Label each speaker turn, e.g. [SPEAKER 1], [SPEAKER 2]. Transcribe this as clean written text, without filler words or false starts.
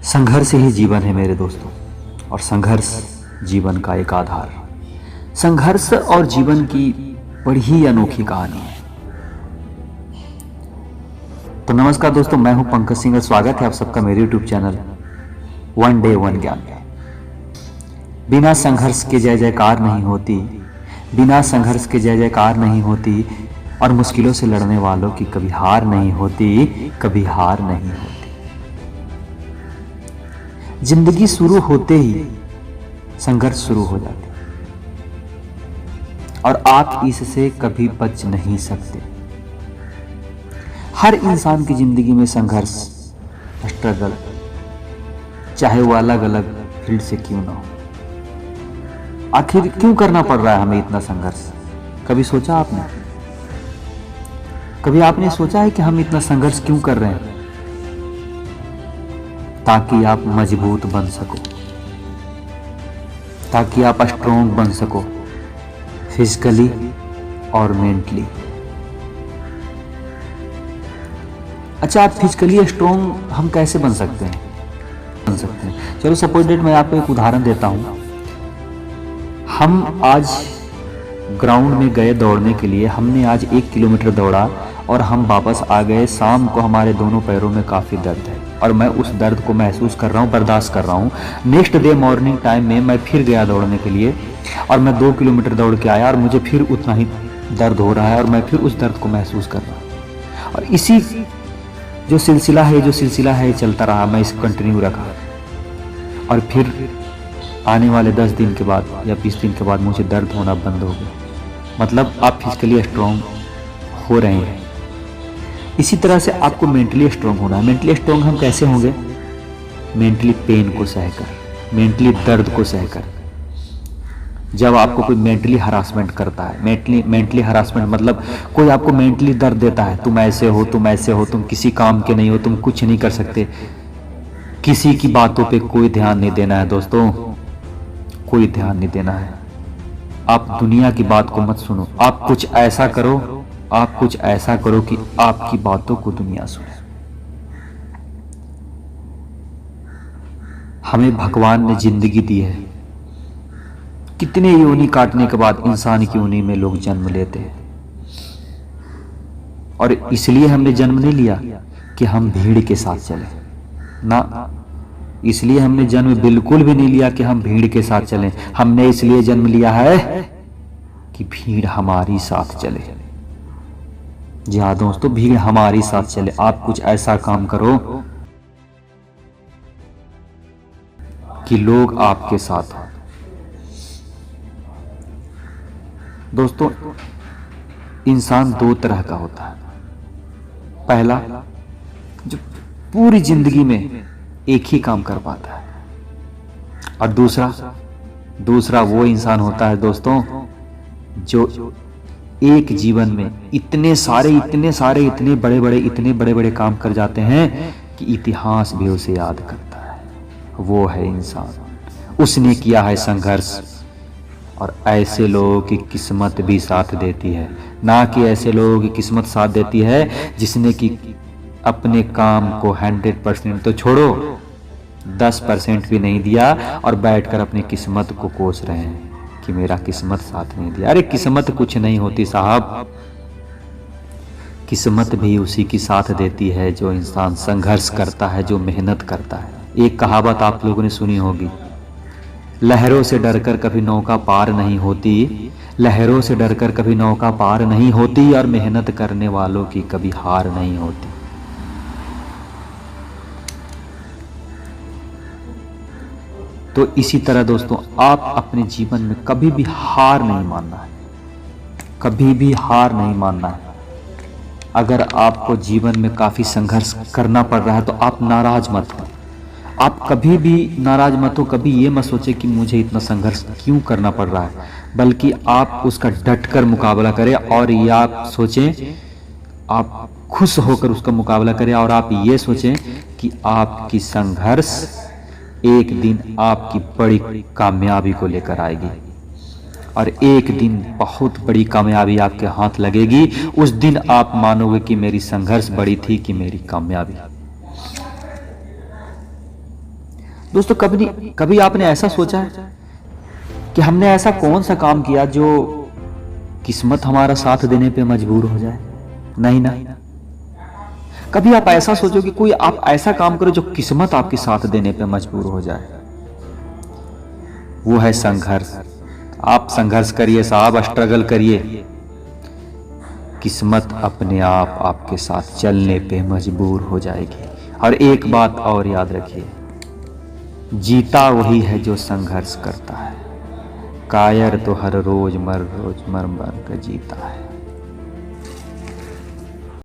[SPEAKER 1] संघर्ष ही जीवन है मेरे दोस्तों, और संघर्ष जीवन का एक आधार। संघर्ष और जीवन की बड़ी ही अनोखी कहानी है। तो नमस्कार दोस्तों, मैं हूं पंकज सिंह और स्वागत है आप सबका मेरे YouTube channel one day one ज्ञान में। बिना संघर्ष के जय जयकार नहीं होती, बिना संघर्ष के जय जयकार नहीं होती, और मुश्किलों से लड़ने वालों की कभी हार नहीं होती, कभी हार नहीं होती। जिंदगी शुरू होते ही संघर्ष शुरू हो जाती और आप इससे कभी बच नहीं सकते। हर इंसान की जिंदगी में संघर्ष, स्ट्रगल, चाहे वो अलग अलग फील्ड से क्यों ना हो। आखिर क्यों करना पड़ रहा है हमें इतना संघर्ष? कभी सोचा आपने? कभी आपने सोचा है कि हम इतना संघर्ष क्यों कर रहे हैं? ताकि आप मजबूत बन सको, ताकि आप स्ट्रॉन्ग बन सको, फिजिकली और मेंटली। अच्छा, आप फिजिकली स्ट्रॉन्ग हम कैसे बन सकते हैं? चलो सपोज डेट मैं आपको एक उदाहरण देता हूं। हम आज ग्राउंड में गए दौड़ने के लिए, हमने आज 1 किलोमीटर दौड़ा और हम वापस आ गए। शाम को हमारे दोनों पैरों में काफ़ी दर्द है और मैं उस दर्द को महसूस कर रहा हूँ, बर्दाश्त कर रहा हूँ। नेक्स्ट डे मॉर्निंग टाइम में मैं फिर गया दौड़ने के लिए और मैं 2 किलोमीटर दौड़ के आया और मुझे फिर उतना ही दर्द हो रहा है और मैं फिर उस दर्द को महसूस कर रहा हूँ। और इसी जो सिलसिला है चलता रहा। मैं इसको कंटिन्यू रखा और फिर आने वाले 10 दिन के बाद या 20 दिन के बाद मुझे दर्द होना बंद हो गया। मतलब आप फिजिकली स्ट्रॉन्ग हो रहे हैं। इसी तरह से आपको मेंटली स्ट्रॉन्ग होना है। मेंटली स्ट्रॉन्ग हम कैसे होंगे? मेंटली पेन को सहकर, मेंटली दर्द को सहकर। जब आपको कोई मेंटली हरासमेंट करता है, मेंटली हरासमेंट मतलब कोई आपको मेंटली दर्द देता है, तुम ऐसे हो, तुम किसी काम के नहीं हो, तुम कुछ नहीं कर सकते। किसी की बातों पे कोई ध्यान नहीं देना है दोस्तों, कोई ध्यान नहीं देना है। आप दुनिया की बात को मत सुनो। आप कुछ ऐसा करो कि आपकी बातों को दुनिया सुने। हमें भगवान ने जिंदगी दी है। कितने योनि काटने के बाद इंसान की योनि में लोग जन्म लेते हैं, और इसलिए हमने जन्म नहीं लिया कि हम भीड़ के साथ चले ना। इसलिए हमने जन्म बिल्कुल भी नहीं लिया कि हम भीड़ के साथ चलें। हमने इसलिए जन्म लिया है कि भीड़ हमारी साथ चले। जी हाँ दोस्तों, भीड़ हमारी साथ चले। आप कुछ ऐसा काम करो कि लोग आपके साथ हो। दोस्तों, इंसान 2 तरह का होता है। पहला, जो पूरी जिंदगी में एक ही काम कर पाता है, और दूसरा वो इंसान होता है दोस्तों जो एक जीवन में इतने बड़े बड़े काम कर जाते हैं कि इतिहास भी उसे याद करता है। वो है इंसान, उसने किया है संघर्ष। और ऐसे लोगों की किस्मत भी साथ देती है, ना कि ऐसे लोगों की किस्मत साथ देती है जिसने कि अपने काम को 100% तो छोड़ो, 10% भी नहीं दिया और बैठकर अपनी किस्मत को कोस रहे हैं कि मेरा किस्मत साथ नहीं दिया। अरे किस्मत कुछ नहीं होती साहब, किस्मत भी उसी की साथ देती है जो इंसान संघर्ष करता है, जो मेहनत करता है। एक कहावत आप लोगों ने सुनी होगी, लहरों से डरकर कभी नौका पार नहीं होती, लहरों से डरकर कभी नौका पार नहीं होती, और मेहनत करने वालों की कभी हार नहीं होती। तो इसी तरह दोस्तों, आप अपने जीवन में कभी भी हार नहीं मानना है, कभी भी हार नहीं मानना है। अगर आपको जीवन में काफी संघर्ष करना पड़ रहा है तो आप नाराज मत हो। आप कभी भी नाराज मत हो, कभी ये मत सोचे कि मुझे इतना संघर्ष क्यों करना पड़ रहा है, बल्कि आप उसका डटकर मुकाबला करें। और ये आप सोचें, आप खुश होकर उसका मुकाबला करें, और आप ये सोचें कि आपकी संघर्ष एक दिन आपकी बड़ी कामयाबी को लेकर आएगी, और एक दिन बहुत बड़ी कामयाबी आपके हाथ लगेगी। उस दिन आप मानोगे कि मेरी संघर्ष बड़ी थी कि मेरी कामयाबी। दोस्तों कभी कभी आपने ऐसा सोचा है कि हमने ऐसा कौन सा काम किया जो किस्मत हमारा साथ देने पे मजबूर हो जाए? नहीं ना। कभी आप ऐसा सोचो कि कोई आप ऐसा काम करो जो किस्मत आपके साथ देने पे मजबूर हो जाए। वो है संघर्ष। आप संघर्ष करिए साहब, स्ट्रगल करिए, किस्मत अपने आप आपके साथ चलने पे मजबूर हो जाएगी। और एक बात और याद रखिए, जीता वही है जो संघर्ष करता है, कायर तो हर रोज मर कर जीता है।